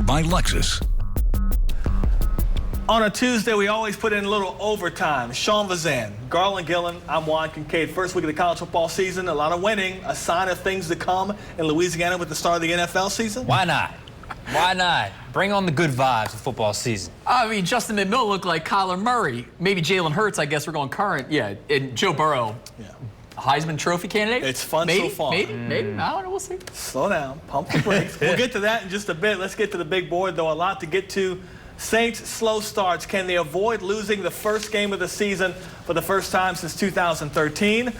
by Lexus. On a Tuesday, we always put in a little overtime. Sean Vazan, Garland Gillen, I'm Juan Kincaid. First week of the college football season, a lot of winning, a sign of things to come in Louisiana with the start of the NFL season. Why not? Why not? Bring on the good vibes of football season. I mean, Justin McMillan looked like Kyler Murray. Maybe Jalen Hurts, I guess we're going current. Yeah, and Joe Burrow. Yeah. Heisman Trophy candidate? It's fun maybe, so far. Maybe. I don't know. We'll see. Slow down. Pump the brakes. We'll get to that in just a bit. Let's get to the big board, though. A lot to get to. Saints slow starts. Can they avoid losing the first game of the season for the first time since 2013? How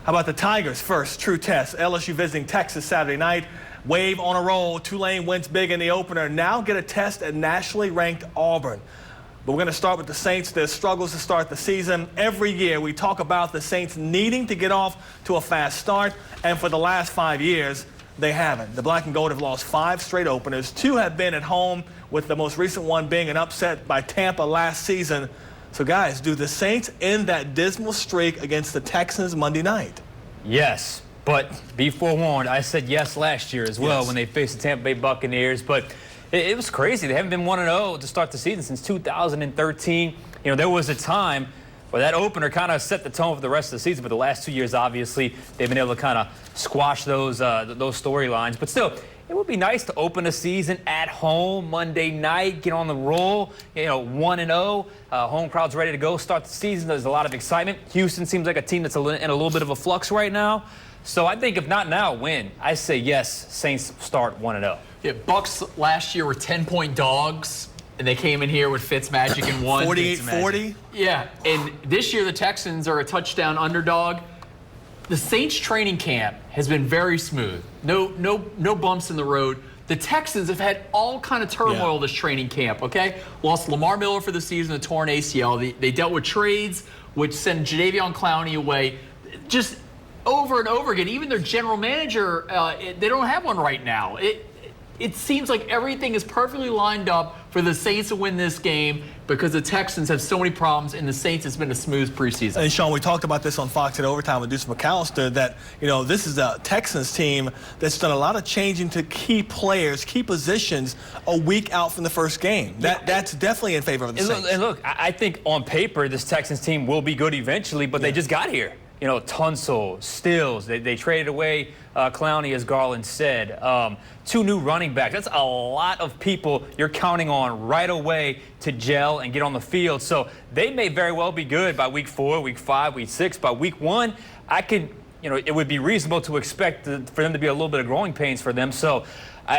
about the Tigers? First true test. LSU visiting Texas Saturday night. Wave on a roll. Tulane wins big in the opener. Now get a test at nationally ranked Auburn. But we're going to start with the Saints. Their struggles to start the season. Every year we talk about the Saints needing to get off to a fast start. And for the last 5 years, they haven't. The Black and Gold have lost 5 straight openers. 2 have been at home, with the most recent one being an upset by Tampa last season. So, guys, do the Saints end that dismal streak against the Texans Monday night? Yes, but be forewarned, I said yes last year as well when they faced the Tampa Bay Buccaneers. But it was crazy. They haven't been 1-0 to start the season since 2013. You know, there was a time where that opener kind of set the tone for the rest of the season. But the last 2 years, obviously, they've been able to kind of squash those storylines. But still, it would be nice to open a season at home Monday night, get on the roll, 1-0. Home crowd's ready to go, start the season. There's a lot of excitement. Houston seems like a team that's in a little bit of a flux right now. So I think if not now, when? I say yes, Saints start 1-0. Yeah, Bucks last year were 10-point dogs, and they came in here with Fitzmagic and won. 48-40? Yeah, and this year the Texans are a touchdown underdog. The Saints training camp has been very smooth. No bumps in the road. The Texans have had all kind of turmoil this training camp, okay? Lost Lamar Miller for the season, a torn ACL. They dealt with trades, which sent Jadeveon Clowney away. Just over and over again. Even their general manager, they don't have one right now. It seems like everything is perfectly lined up for the Saints to win this game because the Texans have so many problems, and the Saints has been a smooth preseason. And, Sean, we talked about this on Fox8Overtime with Deuce McAllister, that, this is a Texans team that's done a lot of changing to key players, key positions a week out from the first game. That's definitely in favor of the Saints. And look, I think on paper this Texans team will be good eventually, but they just got here. Tunsil, Stills, they traded away Clowney, as Garland said. 2 new running backs. That's a lot of people you're counting on right away to gel and get on the field. So they may very well be good by week 4, week 5, week 6. By week 1, it would be reasonable to expect for them to be a little bit of growing pains for them. So,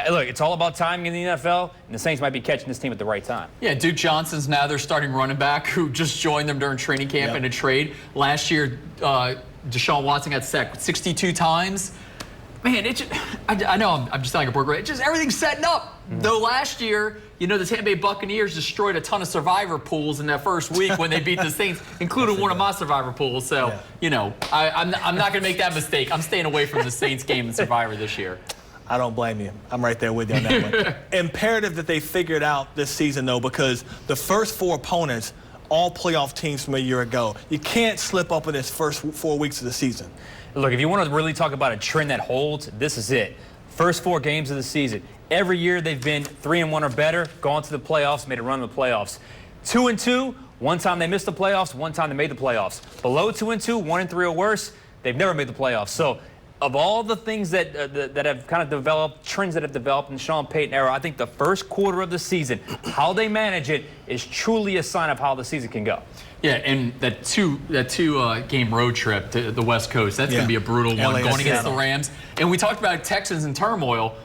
look, it's all about timing in the NFL, and the Saints might be catching this team at the right time. Yeah, Duke Johnson's now their starting running back who just joined them during training camp in a trade. Last year, Deshaun Watson got sacked 62 times. Man, I know I'm just sounding like a broker. It's just everything's setting up. Though last year, the Tampa Bay Buccaneers destroyed a ton of survivor pools in that first week when they beat the Saints, including one of my survivor pools. So, I'm not going to make that mistake. I'm staying away from the Saints game and survivor this year. I don't blame you. I'm right there with you on that one. Imperative that they figure it out this season, though, because the first 4 opponents, all playoff teams from a year ago. You can't slip up in this first 4 weeks of the season. Look, if you want to really talk about a trend that holds, this is it. First 4 games of the season. Every year they've been 3-1 or better, gone to the playoffs, made a run in the playoffs. 2-2, one time they missed the playoffs, one time they made the playoffs. Below 2-2, 1-3 or worse, they've never made the playoffs. So, of all the things that have kind of developed, trends that have developed in the Sean Payton era, I think the first quarter of the season, how they manage it, is truly a sign of how the season can go. Yeah, and that two game road trip to the West Coast, that's going to be a brutal one, going against the Rams. And we talked about Texans in turmoil.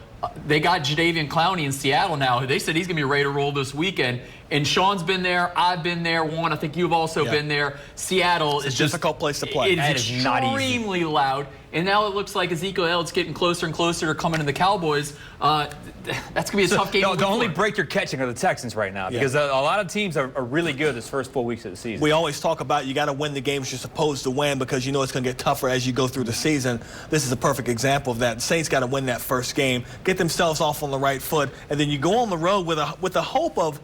They got Jadeveon Clowney in Seattle now. They said he's going to be ready to roll this weekend. And Sean's been there. I've been there. Juan, I think you've also been there. Seattle is a difficult place to play. It is extremely loud. And now it looks like Ezekiel Elliott's getting closer and closer to coming to the Cowboys. That's going to be a tough game. The only break you're catching are the Texans right now because a lot of teams are really good this first 4 weeks of the season. We always talk about you got to win the games you're supposed to win because you know it's going to get tougher as you go through the season. This is a perfect example of that. Saints got to win that first game, get themselves off on the right foot, and then you go on the road with the hope of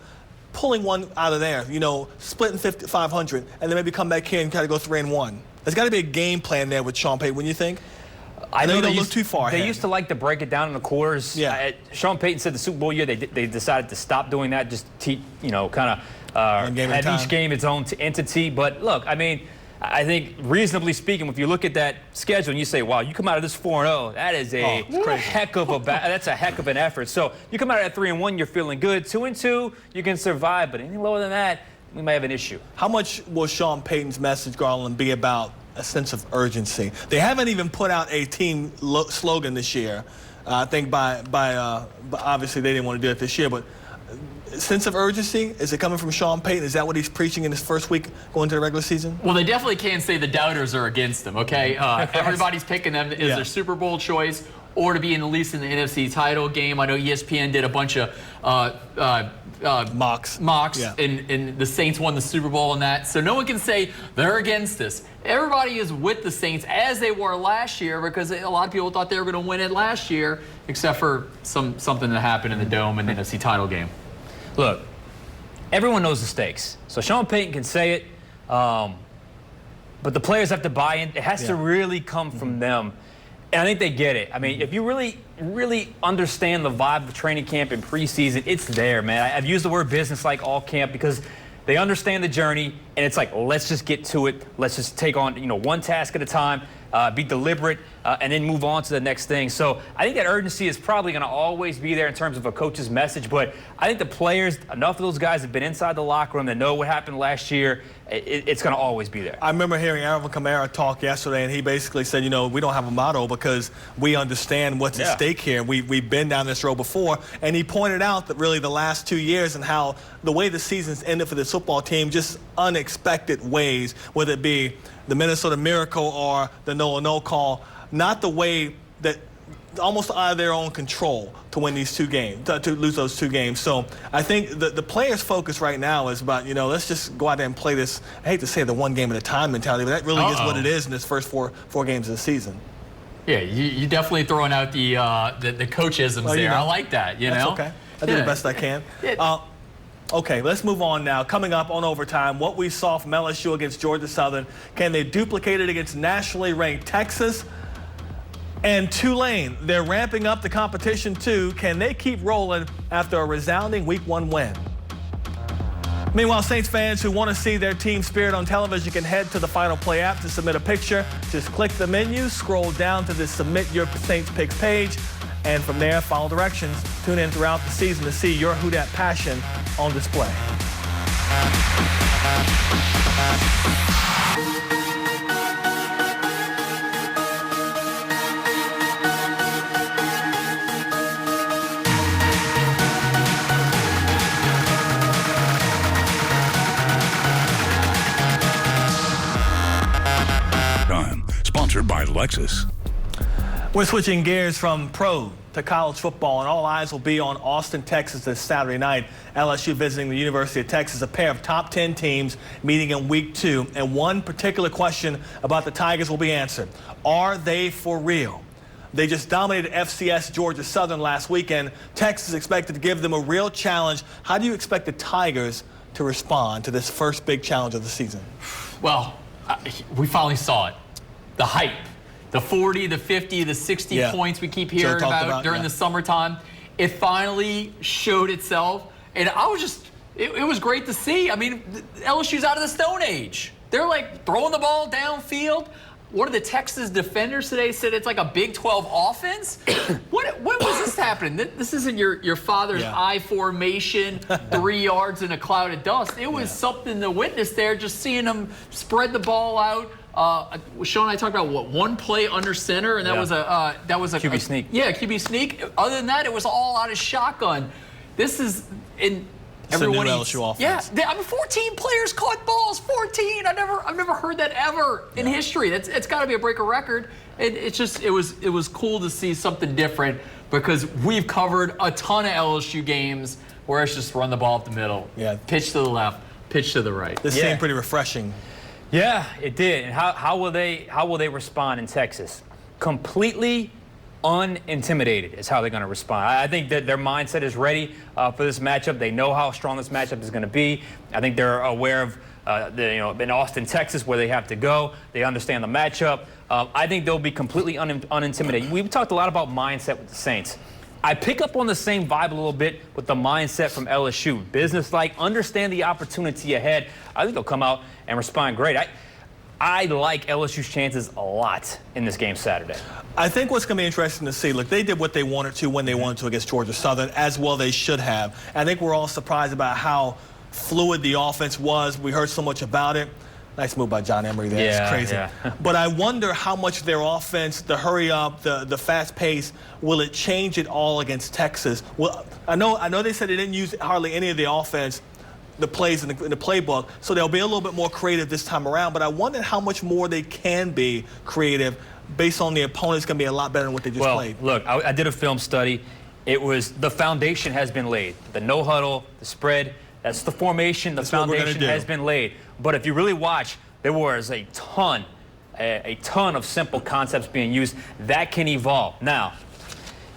pulling one out of there, splitting 500, and then maybe come back here and kind of go 3-1. There's got to be a game plan there with Sean Payton, wouldn't you think? I know they look too far They ahead. used to like to break it down in the quarters. Yeah. Sean Payton said the Super Bowl year they decided to stop doing that, just kind of have each game its own entity. But look, I mean, I think reasonably speaking, if you look at that schedule and you say, wow, you come out of this 4-0, that is a heck of that's a heck of an effort. So you come out of that 3-1, you're feeling good. 2-2, you can survive, but anything lower than that, we might have an issue. How much will Sean Payton's message, Garland, be about a sense of urgency? They haven't even put out a team slogan this year. I think but obviously they didn't want to do it this year, but sense of urgency, is it coming from Sean Payton? Is that what he's preaching in his first week going to the regular season? Well, they definitely can't say the doubters are against them, okay? Everybody's picking them as their Super Bowl choice or to be at least in the NFC title game. I know ESPN did a bunch of mocks. And the Saints won the Super Bowl in that. So no one can say they're against us. Everybody is with the Saints as they were last year because a lot of people thought they were going to win it last year, except for something that happened in the Dome in the NFC title game. Look, everyone knows the stakes. So Sean Payton can say it, but the players have to buy in. It has to really come from them. And I think they get it. I mean, if you really, really understand the vibe of training camp and preseason, it's there, man. I've used the word business like all camp because they understand the journey, and it's like, let's just get to it. Let's just take on, one task at a time, be deliberate, and then move on to the next thing. So I think that urgency is probably going to always be there in terms of a coach's message, but I think the players, enough of those guys have been inside the locker room that know what happened last year. It's going to always be there. I remember hearing Alvin Kamara talk yesterday, and he basically said, we don't have a motto because we understand what's at stake here. We've been down this road before, and he pointed out that really the last 2 years and how the way the season's ended for this football team, just unexpected ways, whether it be the Minnesota Miracle or the no call, not the way that almost out of their own control to win these 2 games, to lose those 2 games. So I think the players' focus right now is about, let's just go out there and play this, I hate to say the one game at a time mentality, but that really is what it is in this first four games of the season. Yeah, you definitely throwing out the coachisms there. I like that, That's okay. I do the best I can. Okay, let's move on now. Coming up on Overtime, what we saw from LSU against Georgia Southern. Can they duplicate it against nationally ranked Texas? And Tulane, they're ramping up the competition too. Can they keep rolling after a resounding Week 1 win? Meanwhile, Saints fans who want to see their team spirit on television can head to the Final Play app to submit a picture. Just click the menu, scroll down to the Submit Your Saints Picks page, and from there, follow directions. Tune in throughout the season to see your Who Dat passion on display. Sponsored by Lexus. We're switching gears from pro to college football, and all eyes will be on Austin, Texas this Saturday night. LSU visiting the University of Texas, a pair of top 10 teams meeting in Week 2. And one particular question about the Tigers will be answered. Are they for real? They just dominated FCS Georgia Southern last weekend. Texas is expected to give them a real challenge. How do you expect the Tigers to respond to this first big challenge of the season? Well, we finally saw it. The hype. The 40, the 50, the 60 points we keep hearing about during the summertime. It finally showed itself. And I was just, it was great to see. I mean, LSU's out of the Stone Age. They're like throwing the ball downfield. One of the Texas defenders today said it's like a Big 12 offense. When was this happening? This isn't your father's I formation, 3 yards in a cloud of dust. It was something to witness there, just seeing them spread the ball out. Sean and I talked about one play under center, and that was a QB sneak. Yeah, QB sneak. Other than that, it was all out of shotgun. This is in. It's a new LSU offense. Yeah, I mean, 14 players caught balls. 14. I've never heard that ever in history. It's got to be a breaker record. It was cool to see something different because we've covered a ton of LSU games where it's just run the ball up the middle. Yeah. Pitch to the left, pitch to the right. This seemed pretty refreshing. Yeah, it did. And how will they respond in Texas? Completely unintimidated is how they're going to respond. I think that their mindset is ready for this matchup. They know how strong this matchup is going to be. I think they're aware of in Austin, Texas, where they have to go. They understand the matchup. I think they'll be completely unintimidated. We've talked a lot about mindset with the Saints. I pick up on the same vibe a little bit with the mindset from LSU. Business-like, understand the opportunity ahead. I think they'll come out and respond great. I like LSU's chances a lot in this game Saturday. I think what's going to be interesting to see, look, they did what they wanted to when they wanted to against Georgia Southern, as well they should have. I think we're all surprised about how fluid the offense was. We heard so much about it. Nice move by John Emery there. Yeah, it's crazy. yeah. But I wonder how much their offense, the hurry up, the fast pace, will it change it all against Texas? Well, I know they said they didn't use hardly any of the offense, the plays in the playbook, so they'll be a little bit more creative this time around. But I wonder how much more they can be creative based on the opponent's going to be a lot better than what they just played. Look, I did a film study. It was the foundation has been laid. The no huddle, the spread, that's the formation. The foundation has been laid. But if you really watch, there was a ton of simple concepts being used that can evolve. Now,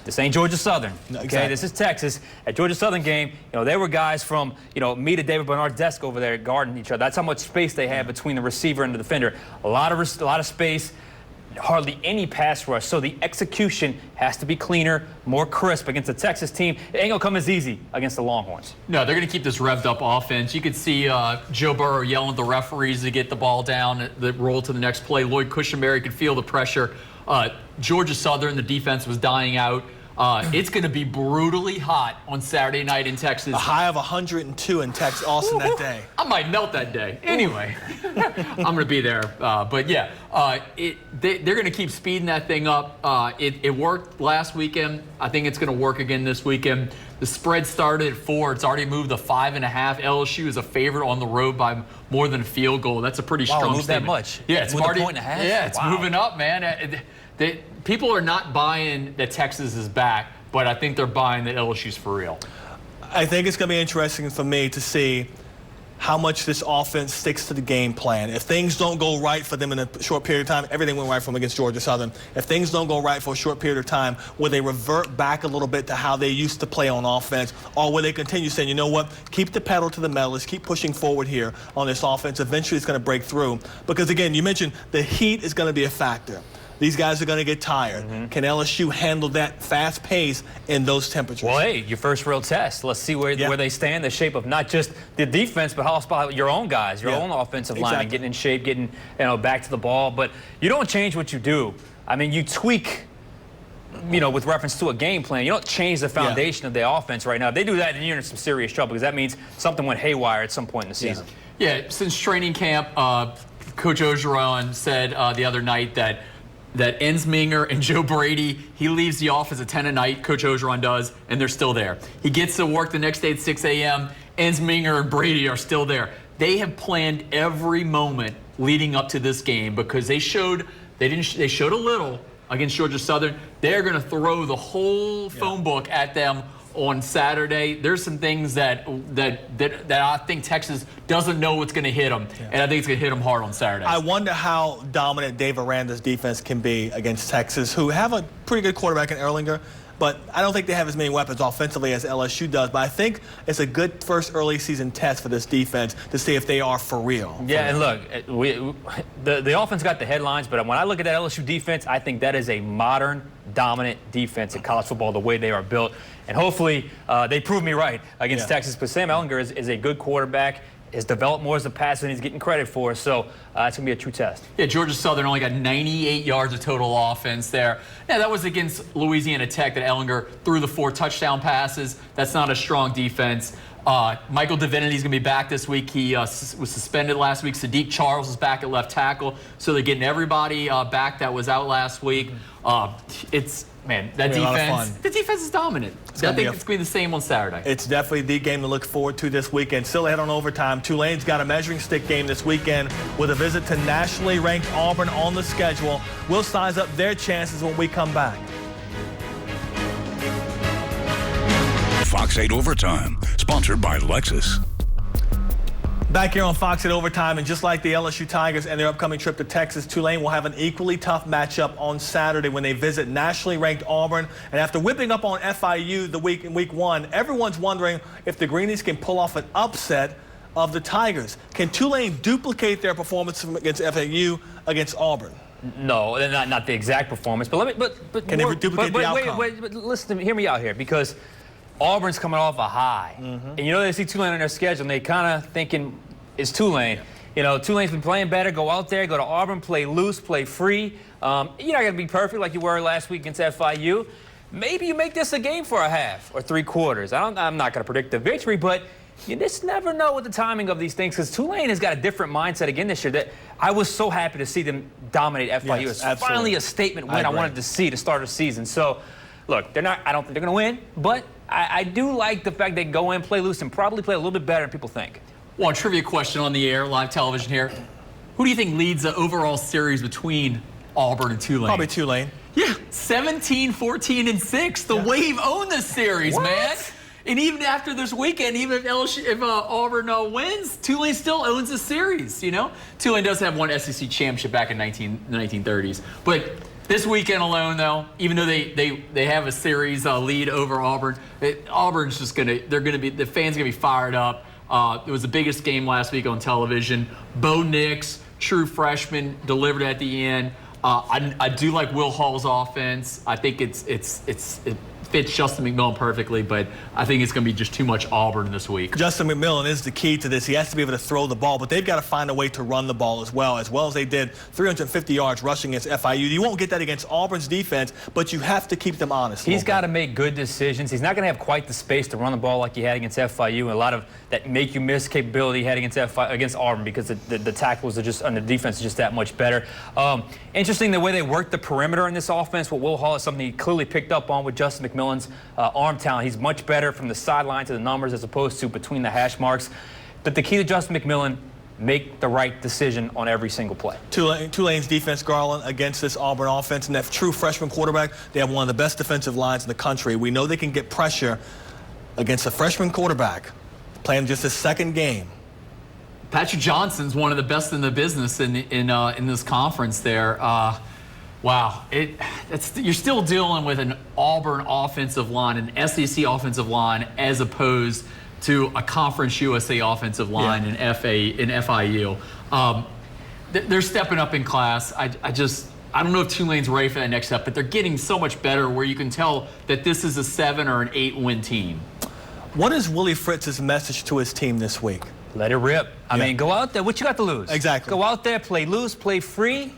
this ain't Georgia Southern. No, okay, exactly. This is Texas. At Georgia Southern game, they were guys from, me to David Bernard's desk over there guarding each other. That's how much space they had between the receiver and the defender. A lot of space. Hardly any pass rush, so the execution has to be cleaner, more crisp against the Texas team. It ain't gonna come as easy against the Longhorns. No, they're gonna keep this revved up offense. You could see Joe Burrow yelling at the referees to get the ball down, the roll to the next play. Lloyd Cushenberry could feel the pressure. Georgia Southern, the defense was dying out. It's going to be brutally hot on Saturday night in Texas. A high of 102 in Austin that day. I might melt that day. Anyway, I'm going to be there. But yeah, they're going to keep speeding that thing up. It worked last weekend. I think it's going to work again this weekend. The spread started at 4. It's already moved to 5.5. LSU is a favorite on the road by more than a field goal. That's a pretty strong moved statement. that much? Yeah, it's moved a point and a half? Yeah, it's Wow. moving up, man. People are not buying that Texas is back, but I think they're buying that LSU's for real. I think it's going to be interesting for me to see how much this offense sticks to the game plan. If things don't go right for them in a short period of time, everything went right for them against Georgia Southern. If things don't go right for a short period of time, will they revert back a little bit to how they used to play on offense? Or will they continue saying, you know what, keep the pedal to the metal, let's keep pushing forward here on this offense. Eventually it's going to break through. Because, again, you mentioned the heat is going to be a factor. These guys are going to get tired. Mm-hmm. Can LSU handle that fast pace in those temperatures? Well, hey, your first real test. Let's see where they stand, the shape of not just the defense, but how about your own guys, your own offensive line, getting in shape, getting back to the ball. But you don't change what you do. I mean, you tweak, with reference to a game plan. You don't change the foundation of the offense right now. If they do that, then you're in some serious trouble because that means something went haywire at some point in the season. Yeah, since training camp, Coach Orgeron said the other night that Ensminger and Joe Brady, he leaves the office at 10 at night, Coach Orgeron does, and they're still there. He gets to work the next day at 6 a.m., Ensminger and Brady are still there. They have planned every moment leading up to this game because they showed a little against Georgia Southern. They're going to throw the whole phone book at them on Saturday. There's some things that I think Texas doesn't know what's going to hit them, and I think it's going to hit them hard on Saturday. I wonder how dominant Dave Aranda's defense can be against Texas, who have a pretty good quarterback in Erlinger, but I don't think they have as many weapons offensively as LSU does. But I think it's a good first early season test for this defense to see if they are for real. Yeah, and look, the offense got the headlines, but when I look at that LSU defense, I think that is a modern, dominant defense in college football, the way they are built. And hopefully they prove me right against Texas. But Sam Ehlinger is a good quarterback. Has developed more as a passer than he's getting credit for. So it's going to be a true test. Yeah, Georgia Southern only got 98 yards of total offense there. Yeah, that was against Louisiana Tech that Ehlinger threw the 4 touchdown passes. That's not a strong defense. Michael Divinity's going to be back this week. He was suspended last week. Sadiq Charles is back at left tackle. So they're getting everybody back that was out last week. That defense, the defense is dominant. I think it's going to be the same on Saturday. It's definitely the game to look forward to this weekend. Still ahead on overtime. Tulane's got a measuring stick game this weekend with a visit to nationally ranked Auburn on the schedule. We'll size up their chances when we come back. Fox 8 Overtime, sponsored by Lexus. Back here on Fox at Overtime, and just like the LSU Tigers and their upcoming trip to Texas, Tulane will have an equally tough matchup on Saturday when they visit nationally ranked Auburn. And after whipping up on FIU in week one, everyone's wondering if the Greenies can pull off an upset of the Tigers. Can Tulane duplicate their performance against FIU against Auburn? No, not the exact performance, but Can they duplicate the outcome? Wait, listen to me, hear me out here, because Auburn's coming off a high. And you know, they see Tulane on their schedule, and they kind of thinking, it's Tulane. You know, Tulane's been playing better. Go out there, go to Auburn, play loose, play free. You're not going to be perfect like you were last week against FIU. Maybe you make this a game for a half or 3 quarters. I'm not going to predict the victory, but you just never know with the timing of these things, because Tulane has got a different mindset again this year. That I was so happy to see them dominate FIU. Yes, it's finally a statement win I wanted to see to start the season. So, look, I don't think they're going to win, but I do like the fact they go in, play loose, and probably play a little bit better than people think. Well, a trivia question on the air, live television here. Who do you think leads the overall series between Auburn and Tulane? Probably Tulane. Yeah, 17, 14, and 6. The Wave own this series, man. And even after this weekend, even if Auburn wins, Tulane still owns the series, you know? Tulane does have one SEC championship back in the 1930s. But this weekend alone, though, even though they have a series lead over Auburn, Auburn's just the fans gonna be fired up. It was the biggest game last week on television. Bo Nix, true freshman, delivered at the end. I do like Will Hall's offense. I think it fits Justin McMillan perfectly, but I think it's going to be just too much Auburn this week. Justin McMillan is the key to this. He has to be able to throw the ball, but they've got to find a way to run the ball as well as they did 350 yards rushing against FIU. You won't get that against Auburn's defense, but you have to keep them honest. He's got to make good decisions. He's not going to have quite the space to run the ball like he had against FIU, and a lot of that make-you-miss capability he had against Auburn, because the tackles are just, and the defense is just that much better. Interesting the way they work the perimeter in this offense. What Will Hall is something he clearly picked up on with Justin McMillan's arm talent. He's much better from the sideline to the numbers as opposed to between the hash marks. But the key to Justin McMillan, make the right decision on every single play. Tulane's defense, Garland, against this Auburn offense, and that true freshman quarterback, they have one of the best defensive lines in the country. We know they can get pressure against a freshman quarterback playing just his second game. Patrick Johnson's one of the best in the business in this conference there. Wow, you're still dealing with an Auburn offensive line, an SEC offensive line, as opposed to a Conference USA offensive line in FIU. They're stepping up in class. I don't know if Tulane's ready for that next step, but they're getting so much better where you can tell that this is a 7 or an 8-win team. What is Willie Fritz's message to his team this week? Let it rip. I mean, go out there. What you got to lose? Exactly. Go out there, play loose, play free.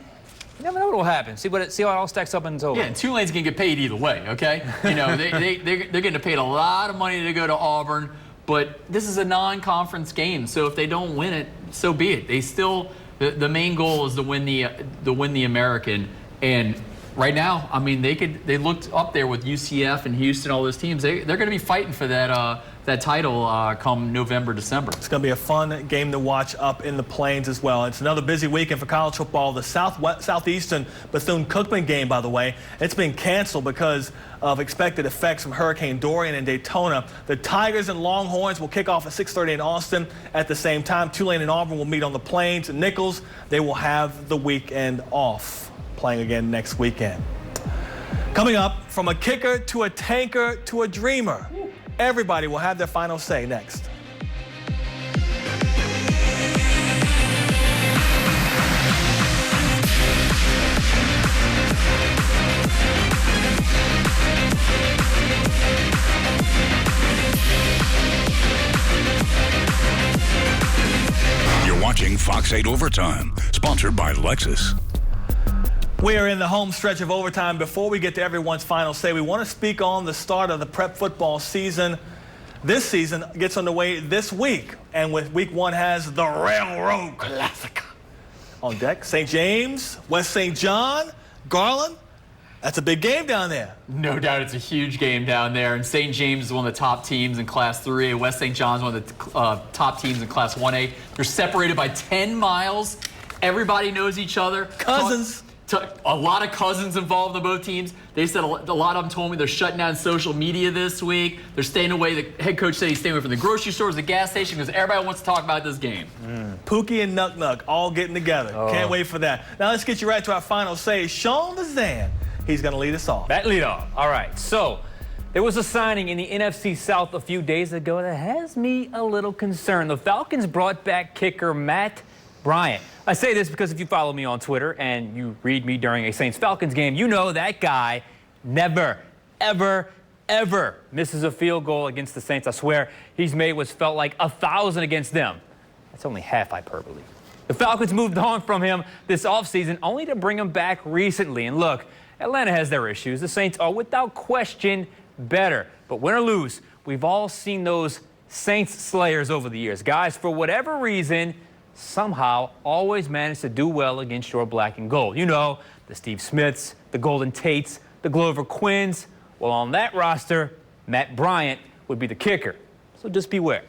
You never know what will happen. See how it all stacks up in the total. Yeah, and Tulane's going to get paid either way, okay? You know, they're getting paid a lot of money to go to Auburn, but this is a non-conference game, so if they don't win it, so be it. They still, the main goal is to win the American, and right now, I mean, they looked up there with UCF and Houston, all those teams. They're going to be fighting for that title come November, December. It's going to be a fun game to watch up in the Plains as well. It's another busy weekend for college football. The Southeastern Bethune-Cookman game, by the way, it's been canceled because of expected effects from Hurricane Dorian in Daytona. The Tigers and Longhorns will kick off at 6:30 in Austin. At the same time, Tulane and Auburn will meet on the Plains. And Nichols, they will have the weekend off, playing again next weekend. Coming up, from a kicker to a tanker to a dreamer, everybody will have their final say next. You're watching Fox 8 Overtime, sponsored by Lexus. We are in the home stretch of overtime. Before we get to everyone's final say, we want to speak on the start of the prep football season. This season gets underway this week, and with week one has the Railroad Classic on deck. St. James, West St. John, Garland. That's a big game down there. No doubt it's a huge game down there. And St. James is one of the top teams in Class 3A. West St. John's one of the top teams in Class 1A. They're separated by 10 miles. Everybody knows each other. Cousins. A lot of Cousins involved in both teams. They said a lot of them told me they're shutting down social media this week. They're staying away. The head coach said he's staying away from the grocery stores, the gas station, because everybody wants to talk about this game. Pookie and Nuck Nuck all getting together. Can't wait for that. Now let's get you right to our final say. Sean Bazan, he's going to lead us off. That lead off. All right. So there was a signing in the NFC South a few days ago that has me a little concerned. The Falcons brought back kicker Matt Bryant. I say this because if you follow me on Twitter and you read me during a Saints-Falcons game, you know that guy never, ever, ever misses a field goal against the Saints. I swear he's made what's felt like 1,000 against them. That's only half hyperbole. The Falcons moved on from him this offseason only to bring him back recently. And look, Atlanta has their issues. The Saints are without question better. But win or lose, we've all seen those Saints slayers over the years. Guys, for whatever reason, somehow always manage to do well against your black and gold. You know, the Steve Smiths, the Golden Tates, the Glover Quinns. Well, on that roster, Matt Bryant would be the kicker. So just beware.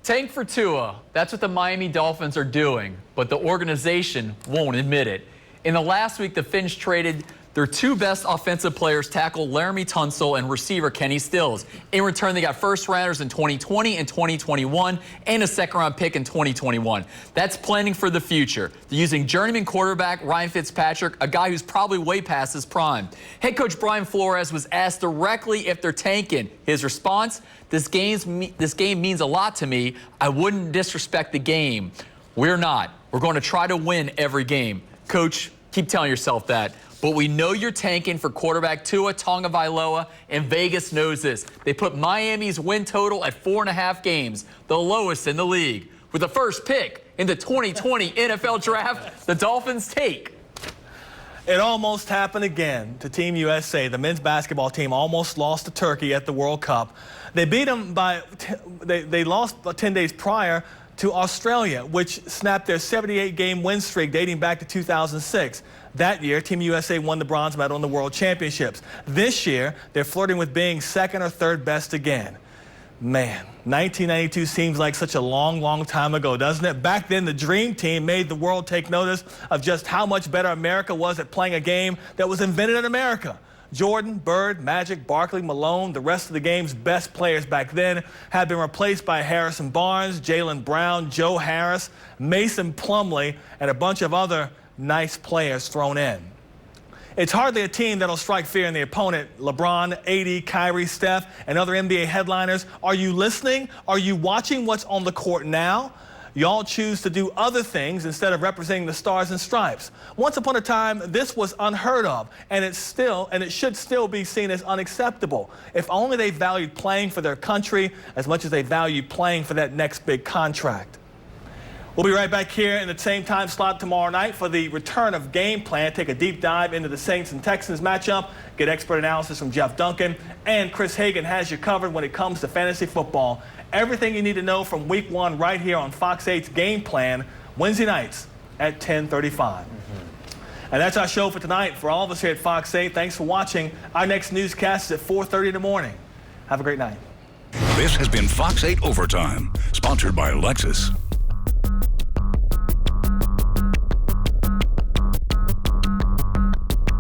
Tank for Tua. That's what the Miami Dolphins are doing, but the organization won't admit it. In the last week, the Finns traded their two best offensive players, tackle Laramie Tunsil and receiver Kenny Stills. In return, they got first rounders in 2020 and 2021 and a second round pick in 2021. That's planning for the future. They're using journeyman quarterback Ryan Fitzpatrick, a guy who's probably way past his prime. Head coach Brian Flores was asked directly if they're tanking. His response, this game means a lot to me. I wouldn't disrespect the game. We're not. We're going to try to win every game. Coach, keep telling yourself that. But we know you're tanking for quarterback Tua Tagovailoa, and Vegas knows this. They put Miami's win total at 4.5 games, the lowest in the league. With the first pick in the 2020 NFL Draft, the Dolphins take. It almost happened again to Team USA. The men's basketball team almost lost to Turkey at the World Cup. They beat them they lost 10 days prior to Australia, which snapped their 78-game win streak dating back to 2006. That year, Team USA won the bronze medal in the World Championships. This year, they're flirting with being second or third best again. Man, 1992 seems like such a long, long time ago, doesn't it? Back then, the Dream Team made the world take notice of just how much better America was at playing a game that was invented in America. Jordan, Bird, Magic, Barkley, Malone, the rest of the game's best players back then had been replaced by Harrison Barnes, Jaylen Brown, Joe Harris, Mason Plumlee, and a bunch of other nice players thrown in. It's hardly a team that'll strike fear in the opponent. LeBron, AD, Kyrie, Steph, and other NBA headliners. Are you listening? Are you watching what's on the court now? Y'all choose to do other things instead of representing the stars and stripes. Once upon a time, this was unheard of, and it should still be seen as unacceptable. If only they valued playing for their country as much as they value playing for that next big contract. We'll be right back here in the same time slot tomorrow night for the return of Game Plan. Take a deep dive into the Saints and Texans matchup, get expert analysis from Jeff Duncan, and Chris Hagan has you covered when it comes to fantasy football. Everything you need to know from Week 1 right here on Fox 8's Game Plan, Wednesday nights at 10:35. And that's our show for tonight. For all of us here at Fox 8, thanks for watching. Our next newscast is at 4:30 in the morning. Have a great night. This has been Fox 8 Overtime, sponsored by Lexus.